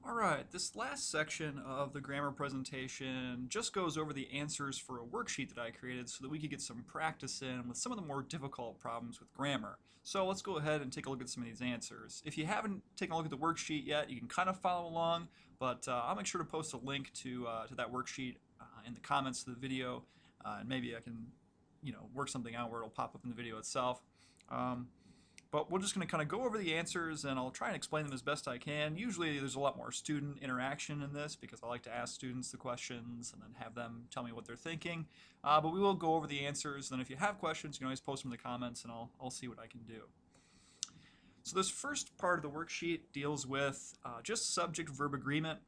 Alright, this last section of the grammar presentation just goes over the answers for a worksheet that I created so that we could get some practice in with some of the more difficult problems with grammar. So let's go ahead and take a look at some of these answers. If you haven't taken a look at the worksheet yet, you can kind of follow along, but I'll make sure to post a link to that worksheet in the comments of the video, and maybe I can work something out where it'll pop up in the video itself. But we're just going to kind of go over the answers, and I'll try and explain them as best I can. Usually there's a lot more student interaction in this because I like to ask students the questions and then have them tell me what they're thinking. But we will go over the answers, and if you have questions, you can always post them in the comments, and I'll see what I can do. So this first part of the worksheet deals with just subject-verb agreement.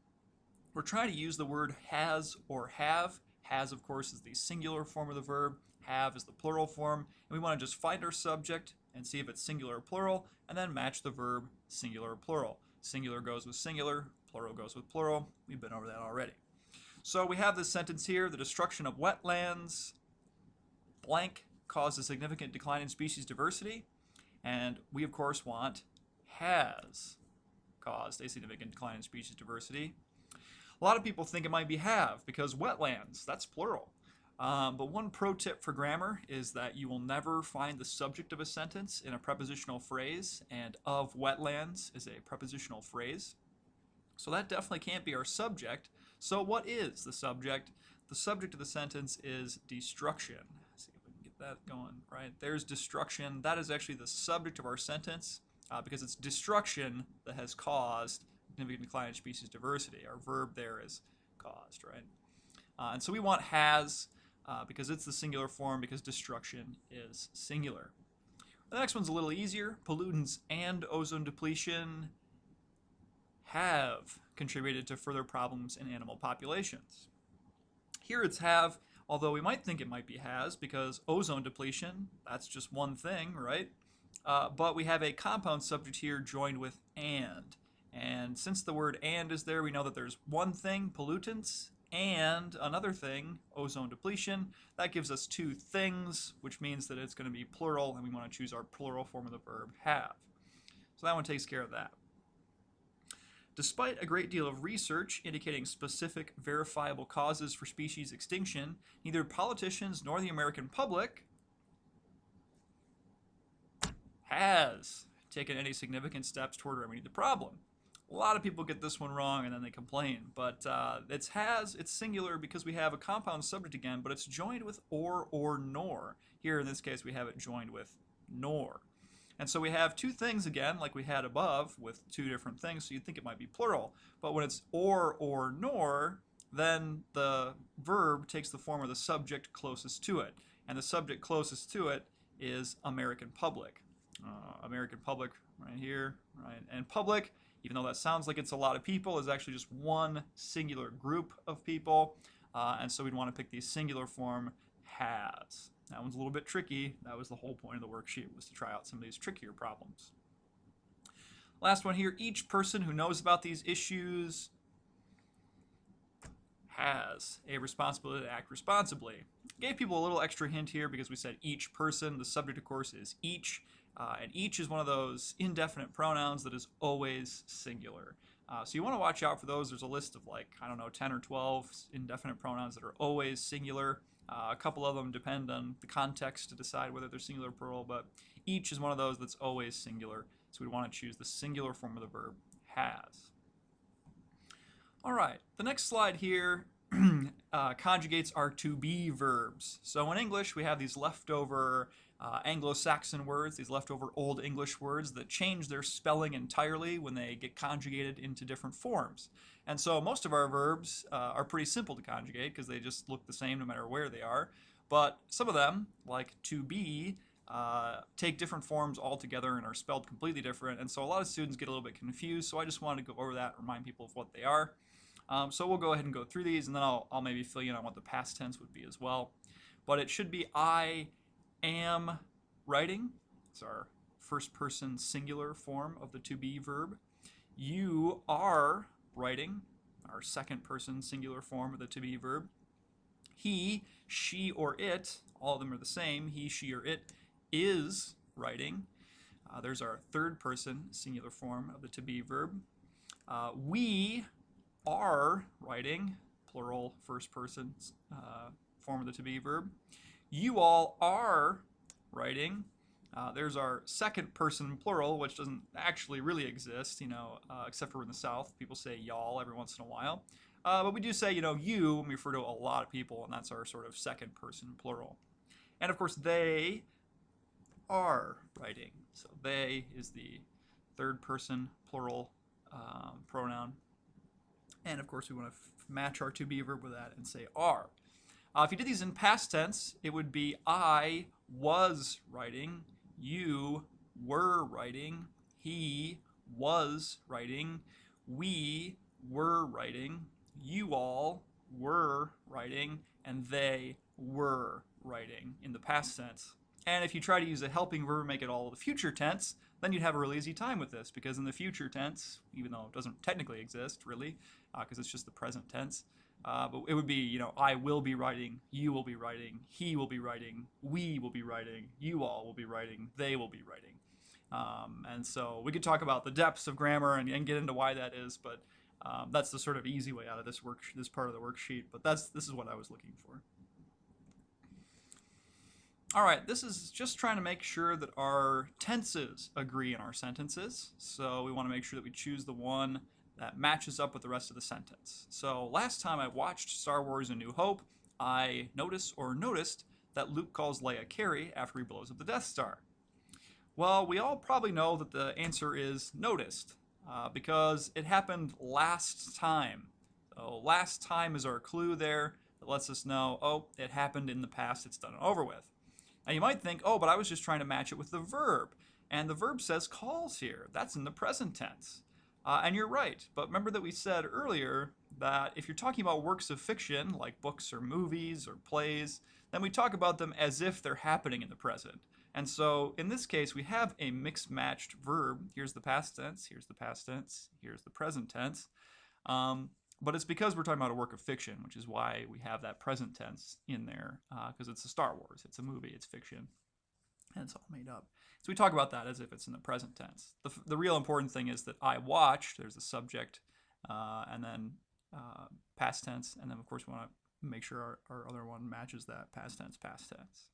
We're trying to use the word has or have. Has, of course, is the singular form of the verb. Have is the plural form. And we want to just find our subject and see if it's singular or plural, and then match the verb singular or plural. Singular goes with singular, plural goes with plural. We've been over that already. So we have this sentence here: the destruction of wetlands blank caused a significant decline in species diversity, and we of course want has caused a significant decline in species diversity. A lot of people think it might be have because wetlands, that's plural. But one pro tip for grammar is that you will never find the subject of a sentence in a prepositional phrase, and of wetlands is a prepositional phrase. So that definitely can't be our subject. So what is the subject? The subject of the sentence is destruction. Let's see if we can get that going. Right, there's destruction. That is actually the subject of our sentence because it's destruction that has caused significant decline in species diversity. Our verb there is caused, right? And so we want has because it's the singular form, because destruction is singular. The next one's a little easier. Pollutants and ozone depletion have contributed to further problems in animal populations. Here it's have, although we might think it might be has because ozone depletion, that's just one thing, right? But we have a compound subject here joined with and. And since the word and is there, we know that there's one thing, pollutants, and another thing, ozone depletion. That gives us two things, which means that it's going to be plural, and we want to choose our plural form of the verb have. So that one takes care of that. Despite a great deal of research indicating specific verifiable causes for species extinction, neither politicians nor the American public has taken any significant steps toward remedying the problem. A lot of people get this one wrong and then they complain, but it's singular because we have a compound subject again, but it's joined with or nor. Here in this case we have it joined with nor. And so we have two things again, like we had above with two different things, so you'd think it might be plural. But when it's or nor, then the verb takes the form of the subject closest to it. And the subject closest to it is American public. American public right here, right? And public, even though that sounds like it's a lot of people, is actually just one singular group of people. And so we'd want to pick the singular form has. That one's a little bit tricky. That was the whole point of the worksheet, was to try out some of these trickier problems. Last one here, each person who knows about these issues has a responsibility to act responsibly. Gave people a little extra hint here because we said each person. The subject, of course, is each. And each is one of those indefinite pronouns that is always singular. So you want to watch out for those. There's a list of 10 or 12 indefinite pronouns that are always singular. A couple of them depend on the context to decide whether they're singular or plural, but each is one of those that's always singular. So we want to choose the singular form of the verb has. All right, the next slide here conjugates our to be verbs. So in English, we have these leftover Anglo-Saxon words, these leftover Old English words that change their spelling entirely when they get conjugated into different forms. And so most of our verbs are pretty simple to conjugate because they just look the same no matter where they are. But some of them, like to be, take different forms altogether and are spelled completely different. And so a lot of students get a little bit confused, so I just wanted to go over that and remind people of what they are. So we'll go ahead and go through these, and then I'll maybe fill you in on what the past tense would be as well. But it should be I am writing. It's our first person singular form of the to be verb. You are writing, our second person singular form of the to be verb. He, she, or it, all of them are the same. He, she, or it is writing. There's our third person singular form of the to be verb. We are writing, plural first person form of the to be verb. You all are writing. There's our second person plural, which doesn't actually really exist, except for in the South. People say y'all every once in a while. But we do say, you when we refer to a lot of people, and that's our sort of second person plural. And of course, they are writing. So they is the third person plural pronoun. And of course, we want to match our to be verb with that and say are. If you did these in past tense, it would be I was writing, you were writing, he was writing, we were writing, you all were writing, and they were writing in the past tense. And if you try to use a helping verb and make it all the future tense, then you'd have a really easy time with this, because in the future tense, even though it doesn't technically exist, really, because it's just the present tense, but it would be, I will be writing, you will be writing, he will be writing, we will be writing, you all will be writing, they will be writing. And so we could talk about the depths of grammar and get into why that is, but that's the sort of easy way out of this part of the worksheet. But this is what I was looking for. All right, this is just trying to make sure that our tenses agree in our sentences. So we want to make sure that we choose the one that matches up with the rest of the sentence. So last time I watched Star Wars A New Hope, I noticed that Luke calls Leia Carrie after he blows up the Death Star. Well, we all probably know that the answer is noticed, because it happened last time. So last time is our clue there that lets us know, oh, it happened in the past, it's done and over with. Now you might think, oh, but I was just trying to match it with the verb. And the verb says calls here. That's in the present tense. And you're right, but remember that we said earlier that if you're talking about works of fiction, like books or movies or plays, then we talk about them as if they're happening in the present. And so in this case, we have a mixed-matched verb. Here's the past tense, here's the past tense, here's the present tense. But it's because we're talking about a work of fiction, which is why we have that present tense in there, because it's a Star Wars, it's a movie, it's fiction, and it's all made up. So we talk about that as if it's in the present tense. The real important thing is that I watched, there's the subject, and then past tense, and then of course we want to make sure our other one matches that, past tense, past tense.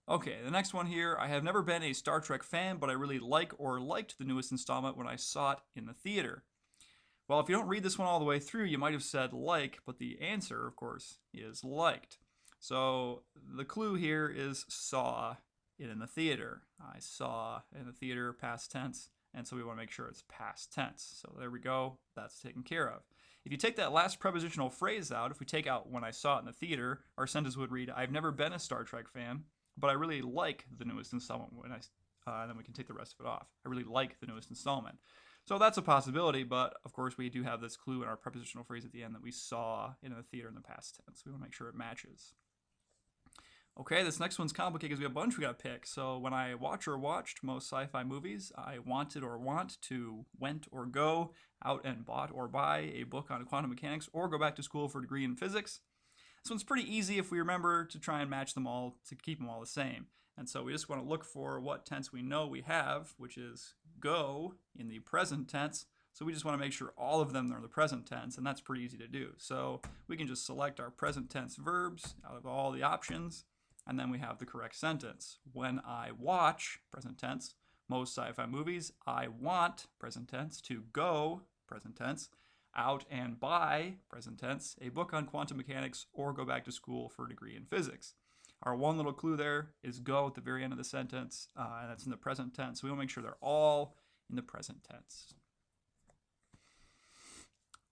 Okay, the next one here, I have never been a Star Trek fan, but I really liked the newest installment when I saw it in the theater. Well, if you don't read this one all the way through, you might have said like, but the answer, of course, is liked. So the clue here is saw it in the theater. I saw in the theater, past tense, and so we want to make sure it's past tense. So there we go, that's taken care of. If you take that last prepositional phrase out, if we take out when I saw it in the theater, our sentence would read, I've never been a Star Trek fan, but I really like the newest installment and then we can take the rest of it off. I really like the newest installment. So that's a possibility, but of course we do have this clue in our prepositional phrase at the end that we saw in the theater in the past tense. We want to make sure it matches. Okay, this next one's complicated because we have a bunch we got to pick. So when I watch or watched most sci-fi movies, I wanted or want to went or go out and bought or buy a book on quantum mechanics or go back to school for a degree in physics. This one's pretty easy if we remember to try and match them all to keep them all the same. And so we just want to look for what tense we know we have, which is go in the present tense. So we just want to make sure all of them are in the present tense, and that's pretty easy to do. So we can just select our present tense verbs out of all the options, and then we have the correct sentence. When I watch, present tense, most sci-fi movies, I want, present tense, to go, present tense, out and buy, present tense, a book on quantum mechanics, or go back to school for a degree in physics. Our one little clue there is go at the very end of the sentence, and that's in the present tense. So we want to make sure they're all in the present tense.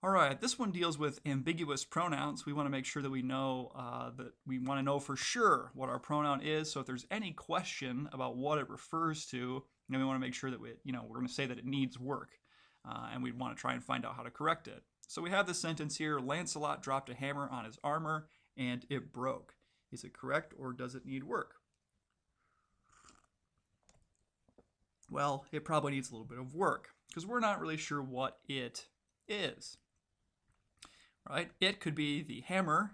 All right, this one deals with ambiguous pronouns. We want to make sure that we know for sure what our pronoun is. So if there's any question about what it refers to, we want to make sure that we're going to say that it needs work, and we want to try and find out how to correct it. So we have this sentence here: Lancelot dropped a hammer on his armor and it broke. Is it correct or does it need work? Well, it probably needs a little bit of work because we're not really sure what it is. Right? It could be the hammer.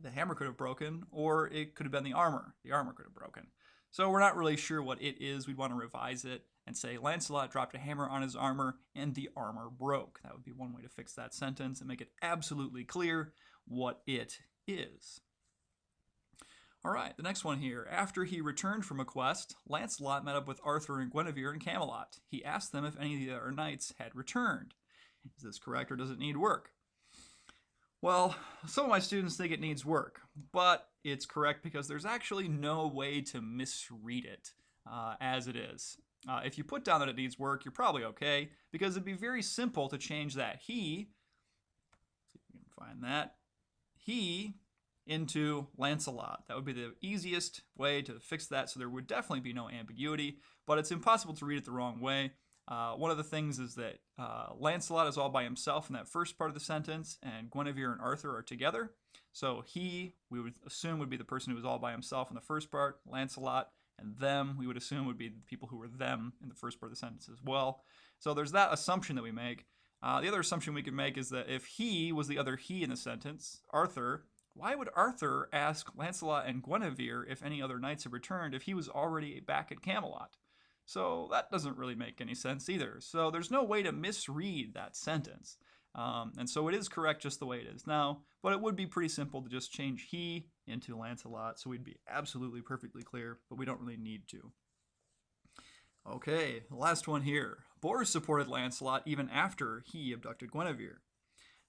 The hammer could have broken, or it could have been the armor. The armor could have broken. So we're not really sure what it is. We'd want to revise it and say, Lancelot dropped a hammer on his armor and the armor broke. That would be one way to fix that sentence and make it absolutely clear what it is. All right, the next one here. After he returned from a quest, Lancelot met up with Arthur and Guinevere in Camelot. He asked them if any of the other knights had returned. Is this correct or does it need work? Well, some of my students think it needs work, but it's correct because there's actually no way to misread it as it is. If you put down that it needs work, you're probably okay, because it'd be very simple to change that he, see if we can find that, he into Lancelot. That would be the easiest way to fix that, so there would definitely be no ambiguity, but it's impossible to read it the wrong way. One of the things is that Lancelot is all by himself in that first part of the sentence, and Guinevere and Arthur are together. So he, we would assume, would be the person who was all by himself in the first part. Lancelot and them, we would assume, would be the people who were them in the first part of the sentence as well. So there's that assumption that we make. The other assumption we could make is that if he was the other he in the sentence, Arthur, why would Arthur ask Lancelot and Guinevere if any other knights had returned if he was already back at Camelot? So that doesn't really make any sense either. So there's no way to misread that sentence. And so it is correct just the way it is now, but it would be pretty simple to just change he into Lancelot, so we'd be absolutely perfectly clear, but we don't really need to. Okay, the last one here. Bors supported Lancelot even after he abducted Guinevere.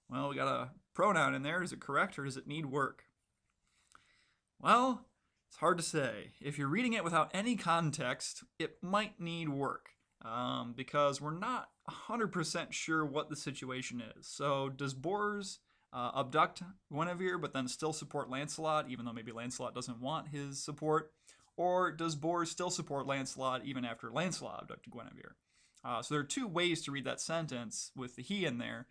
Well, we got a pronoun in there. Is it correct or does it need work? Well, it's hard to say. If you're reading it without any context, it might need work because we're not 100% sure what the situation is. So does Bors abduct Guinevere but then still support Lancelot, even though maybe Lancelot doesn't want his support? Or does Bors still support Lancelot even after Lancelot abducted Guinevere? So there are two ways to read that sentence with the he in there.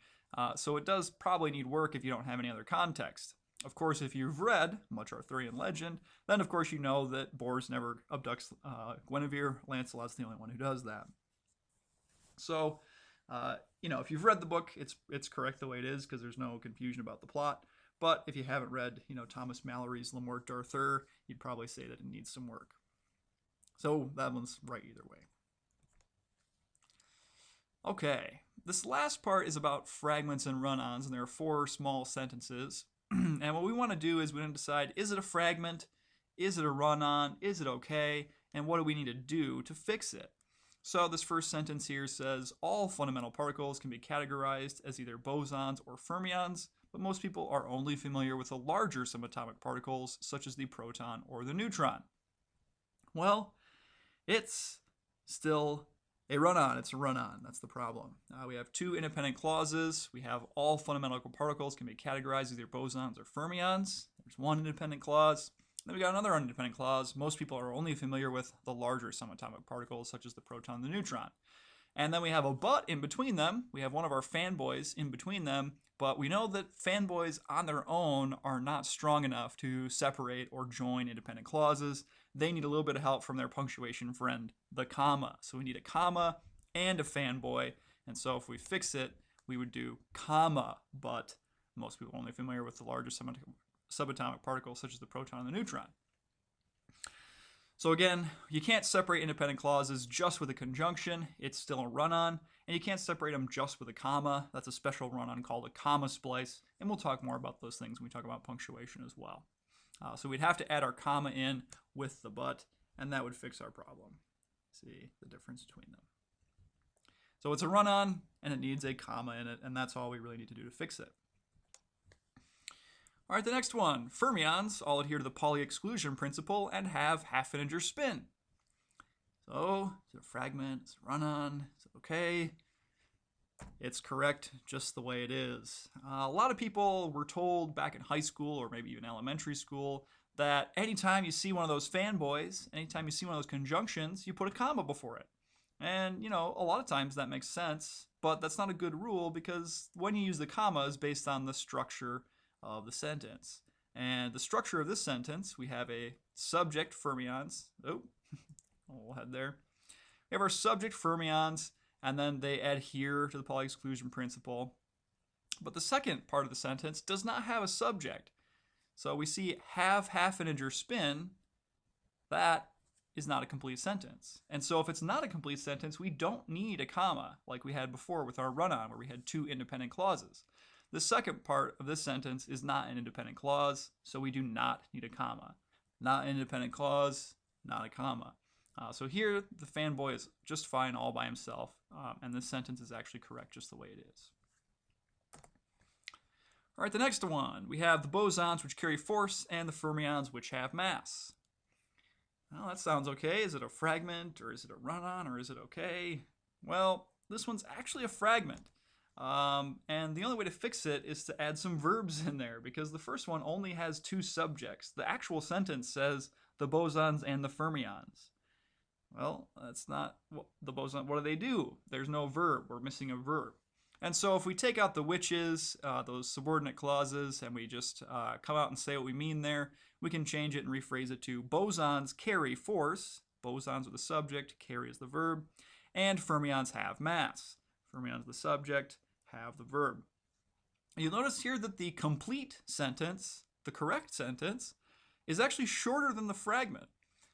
So it does probably need work if you don't have any other context. Of course, if you've read much Arthurian legend, then of course you know that Bors never abducts Guinevere. Lancelot's the only one who does that. So, if you've read the book, it's correct the way it is because there's no confusion about the plot. But if you haven't read, Thomas Mallory's Le Morte d'Arthur, you'd probably say that it needs some work. So that one's right either way. Okay, this last part is about fragments and run-ons, and there are 4 small sentences. And what we want to do is we want to decide, is it a fragment? Is it a run-on? Is it okay? And what do we need to do to fix it? So this first sentence here says, all fundamental particles can be categorized as either bosons or fermions, but most people are only familiar with the larger subatomic particles, such as the proton or the neutron. Well, it's still a run-on. It's a run-on. That's the problem. We have 2 independent clauses. We have all fundamental particles can be categorized as either bosons or fermions. There's one independent clause. Then we got another independent clause. Most people are only familiar with the larger subatomic particles, such as the proton and the neutron. And then we have a but in between them. We have one of our fanboys in between them, but we know that fanboys on their own are not strong enough to separate or join independent clauses. They need a little bit of help from their punctuation friend, the comma. So we need a comma and a fanboy. And so if we fix it, we would do comma, but most people are only familiar with the larger subatomic particles, such as the proton and the neutron. So again, you can't separate independent clauses just with a conjunction. It's still a run-on. And you can't separate them just with a comma. That's a special run-on called a comma splice. And we'll talk more about those things when we talk about punctuation as well. So we'd have to add our comma in with the but, and that would fix our problem. See the difference between them. So it's a run-on, and it needs a comma in it, and that's all we really need to do to fix it. All right, the next one. Fermions all adhere to the Pauli exclusion principle and have half-integer spin. So, is it a fragment? Is it a run-on? Is it okay? It's correct just the way it is. A lot of people were told back in high school or maybe even elementary school that anytime you see one of those fanboys, anytime you see one of those conjunctions, you put a comma before it. And, a lot of times that makes sense, but that's not a good rule because when you use the comma is based on the structure of the sentence. And the structure of this sentence, we have a subject fermions. Oh, we'll head there. We have our subject fermions, and then they adhere to the Pauli exclusion principle. But the second part of the sentence does not have a subject. So we see have half-integer spin. That is not a complete sentence. And so if it's not a complete sentence, we don't need a comma like we had before with our run-on where we had two independent clauses. The second part of this sentence is not an independent clause, so we do not need a comma. Not an independent clause, not a comma. So here, the fanboy is just fine all by himself, and this sentence is actually correct just the way it is. All right, the next one, we have the bosons which carry force and the fermions which have mass. Well, that sounds okay. Is it a fragment, or is it a run-on, or is it okay? Well, this one's actually a fragment. And the only way to fix it is to add some verbs in there, because the first one only has two subjects. The actual sentence says the bosons and the fermions. Well, that's not what the boson. What do? There's no verb. We're missing a verb. And so if we take out the whiches, those subordinate clauses, and we just come out and say what we mean there, we can change it and rephrase it to bosons carry force. Bosons are the subject, carry is the verb, and fermions have mass. Fermions are the subject, have the verb. You'll notice here that the complete sentence, the correct sentence, is actually shorter than the fragment.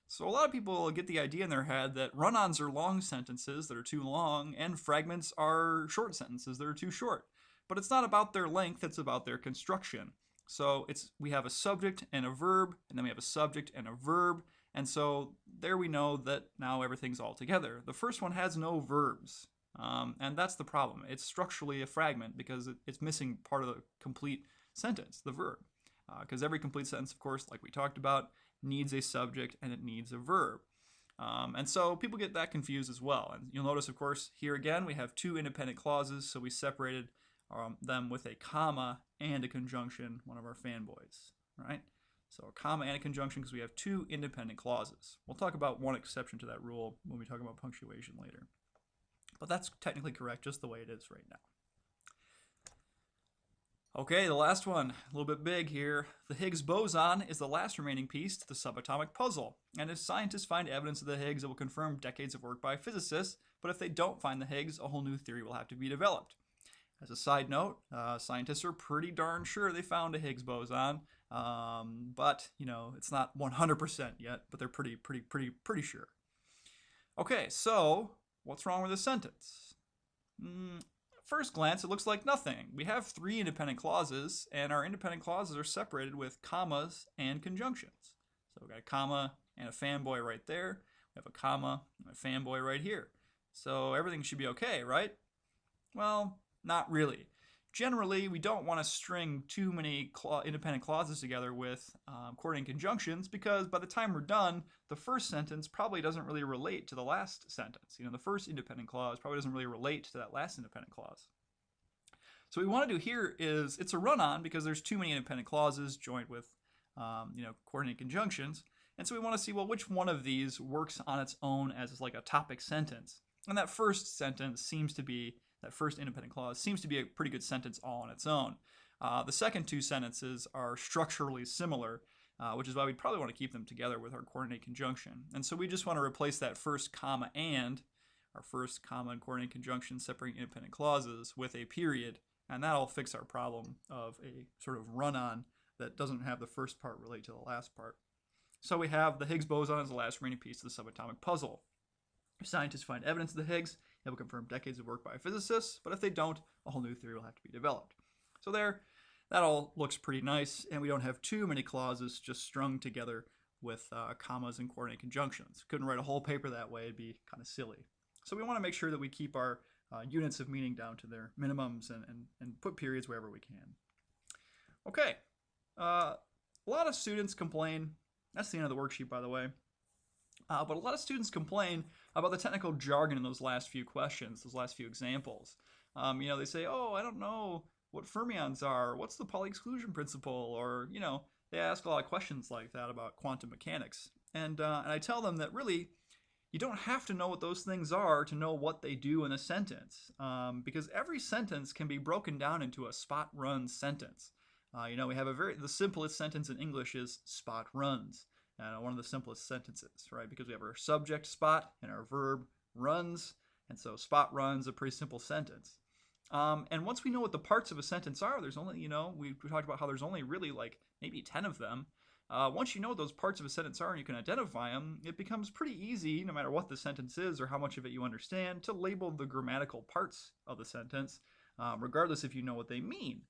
So a lot of people get the idea in their head that run-ons are long sentences that are too long, and fragments are short sentences that are too short. But it's not about their length, it's about their construction. So we have a subject and a verb, and then we have a subject and a verb, and so there we know that now everything's all together. The first one has no verbs, and that's the problem. It's structurally a fragment because it's missing part of the complete sentence, the verb. Because every complete sentence, of course, like we talked about, needs a subject and it needs a verb. And so people get that confused as well. And you'll notice, of course, here again we have two independent clauses, so we separated them with a comma and a conjunction, one of our fanboys, right? So a comma and a conjunction because we have two independent clauses. We'll talk about one exception to that rule when we talk about punctuation later. But that's technically correct just the way it is right now. Okay, the last one, a little bit big here. The Higgs boson is the last remaining piece to the subatomic puzzle, and if scientists find evidence of the Higgs, it will confirm decades of work by physicists, but if they don't find the Higgs, a whole new theory will have to be developed. As a side note, scientists are pretty darn sure they found a Higgs boson, but, you know, it's not 100% yet, but they're pretty sure. Okay, so what's wrong with this sentence? First glance, it looks like nothing. We have three independent clauses, and our independent clauses are separated with commas and conjunctions. So we've got a comma and a fanboy right there. We have a comma and a fanboy right here. So everything should be okay, right? Well, not really. Generally, we don't want to string too many independent clauses together with coordinating conjunctions, because by the time we're done, the first sentence probably doesn't really relate to the last sentence. You know, the first independent clause probably doesn't really relate to that last independent clause. So what we want to do here is, it's a run-on because there's too many independent clauses joined with coordinating conjunctions. And so we want to see, well, which one of these works on its own as like a topic sentence. And that first sentence seems to be, that first independent clause seems to be a pretty good sentence all on its own. The second two sentences are structurally similar, which is why we'd probably want to keep them together with our coordinate conjunction. And so we just want to replace that first comma and, our first comma and coordinate conjunction separating independent clauses, with a period, and that'll fix our problem of a sort of run-on that doesn't have the first part relate to the last part. So we have the Higgs boson as the last remaining piece of the subatomic puzzle. If scientists find evidence of the Higgs, it will confirm decades of work by physicists, but if they don't, a whole new theory will have to be developed. So there, that all looks pretty nice, and we don't have too many clauses just strung together with commas and coordinate conjunctions. Couldn't write a whole paper that way, it'd be kind of silly. So we want to make sure that we keep our units of meaning down to their minimums and put periods wherever we can. Okay, a lot of students complain, that's the end of the worksheet by the way, but a lot of students complain about the technical jargon in those last few questions, those last few examples. You know, they say, oh, I don't know what fermions are, what's the Pauli exclusion principle, or, you know, they ask a lot of questions like that about quantum mechanics. And I tell them that really, you don't have to know what those things are to know what they do in a sentence, because every sentence can be broken down into a spot run sentence. You know, we have the simplest sentence in English is spot runs. One of the simplest sentences, right? Because we have our subject spot and our verb runs, and so spot runs a pretty simple sentence. And once we know what the parts of a sentence are, there's only, you know, we talked about how there's only really like maybe 10 of them. Once you know what those parts of a sentence are and you can identify them, it becomes pretty easy, no matter what the sentence is or how much of it you understand, to label the grammatical parts of the sentence, regardless if you know what they mean.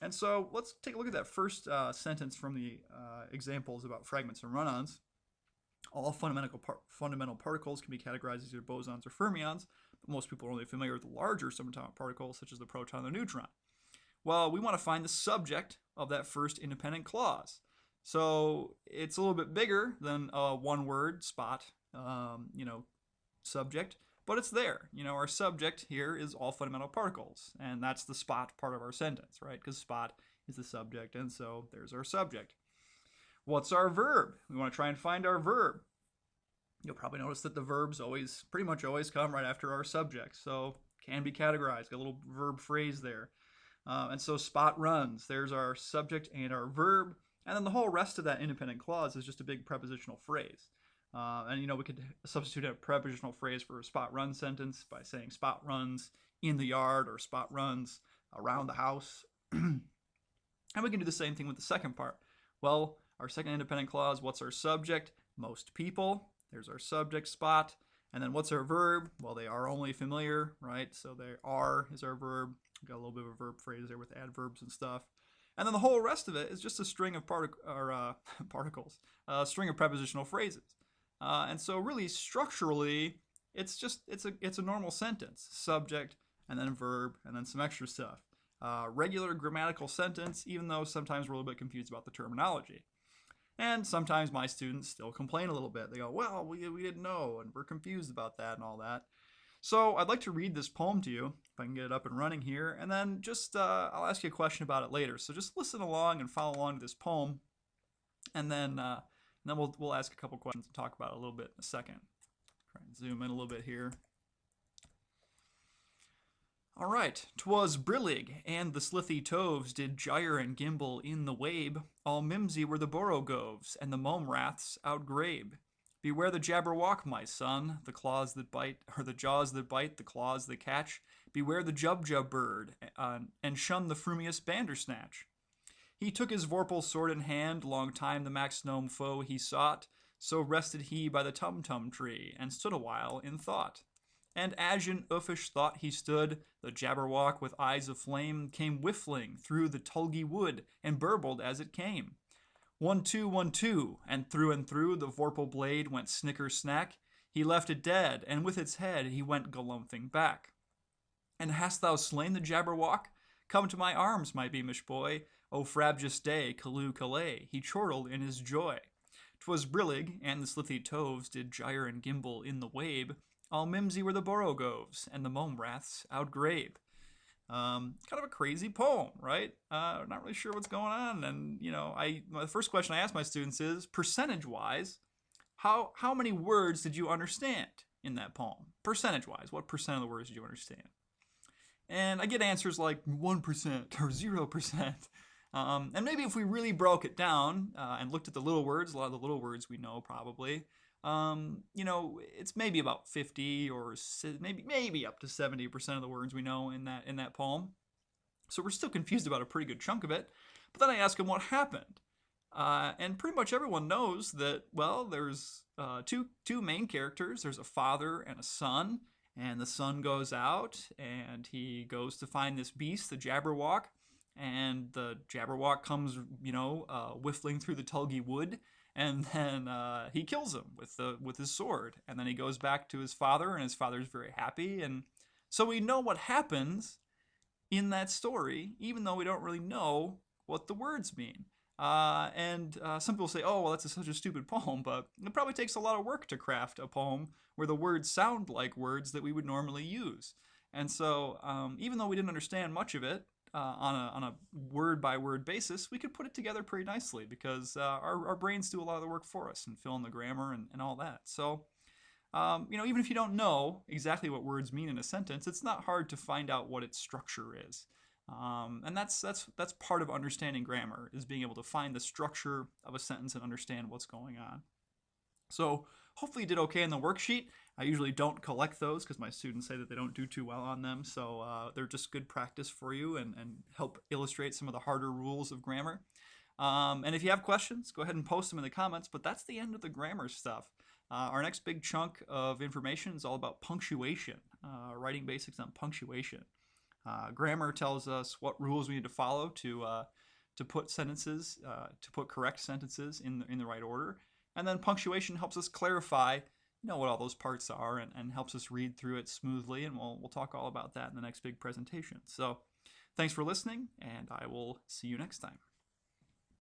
And so let's take a look at that first sentence from the examples about fragments and run-ons. All fundamental particles can be categorized as either bosons or fermions, but most people are only familiar with the larger subatomic particles, such as the proton and the neutron. Well, we want to find the subject of that first independent clause. So it's a little bit bigger than a one-word spot, subject, but it's there. Our subject here is all fundamental particles, and that's the spot part of our sentence, right? Because spot is the subject, and so there's our subject. What's our verb? We want to try and find our verb. You'll probably notice that the verbs pretty much always come right after our subject, so can be categorized. Got a little verb phrase there. And so Spot runs. There's our subject and our verb. And then the whole rest of that independent clause is just a big prepositional phrase. And we could substitute a prepositional phrase for a Spot run sentence by saying Spot runs in the yard or Spot runs around the house. And we can do the same thing with the second part. Well, our second independent clause, what's our subject? Most people. There's our subject, Spot. And then what's our verb? Well, they are only familiar, right? So they are is our verb. We've got a little bit of a verb phrase there with adverbs and stuff. And then the whole rest of it is just a string of particles, a string of prepositional phrases. And so really structurally, it's a normal sentence, subject and then verb and then some extra stuff. Regular grammatical sentence, even though sometimes we're a little bit confused about the terminology. And sometimes my students still complain a little bit. They go, well, we didn't know, and we're confused about that and all that. So I'd like to read this poem to you, if I can get it up and running here, and then just I'll ask you a question about it later. So just listen along and follow along to this poem, and then we'll ask a couple questions and talk about it a little bit in a second. Try and zoom in a little bit here. All right. 'Twas brillig, and the slithy toves did gyre and gimble in the wabe. All mimsy were the borogoves, and the momraths outgrabe. Beware the jabberwock, my son, the claws that bite, or the jaws that bite, the claws that catch. Beware the jubjub bird, and shun the frumious bandersnatch. He took his vorpal sword in hand, long time the max gnome foe he sought. So rested he by the tum-tum tree, and stood awhile in thought. And as in uffish thought he stood, the jabberwock with eyes of flame came whiffling through the tulgey wood, and burbled as it came. 1, 2, 1, 2, and through the vorpal blade went snicker-snack. He left it dead, and with its head he went galumphing back. And hast thou slain the jabberwock? Come to my arms, my beamish boy. O frabjous day, callooh, he chortled in his joy. 'Twas brillig, and the slithy toves did gyre and gimble in the wabe. All mimsy were the borogoves, and the momraths outgrabe. Kind of a crazy poem, right? Not really sure what's going on. And, the first question I ask my students is, percentage-wise, how many words did you understand in that poem? Percentage-wise, what percent of the words did you understand? And I get answers like 1% or 0%. And maybe if we really broke it down and looked at the little words, a lot of the little words we know probably, it's maybe about 50 or maybe up to 70% of the words we know in that poem. So we're still confused about a pretty good chunk of it. But then I ask them what happened. And pretty much everyone knows that, well, there's two main characters. There's a father and a son. And the son goes out and he goes to find this beast, the jabberwock. And the jabberwock comes, whiffling through the tulgey wood. And then he kills him with his sword. And then he goes back to his father, and his father's very happy. And so we know what happens in that story, even though we don't really know what the words mean. And some people say, oh, well, that's such a stupid poem, but it probably takes a lot of work to craft a poem where the words sound like words that we would normally use. And so even though we didn't understand much of it, on a word-by-word basis, we could put it together pretty nicely because our brains do a lot of the work for us and fill in the grammar and all that. So, even if you don't know exactly what words mean in a sentence, it's not hard to find out what its structure is. And that's part of understanding grammar, is being able to find the structure of a sentence and understand what's going on. So hopefully you did okay in the worksheet. I usually don't collect those because my students say that they don't do too well on them. So they're just good practice for you and help illustrate some of the harder rules of grammar. And if you have questions, go ahead and post them in the comments. But that's the end of the grammar stuff. Our next big chunk of information is all about punctuation, writing basics on punctuation. Grammar tells us what rules we need to follow to put sentences, to put correct sentences in the right order. And then punctuation helps us clarify, what all those parts are and helps us read through it smoothly. And we'll talk all about that in the next big presentation. So thanks for listening, and I will see you next time.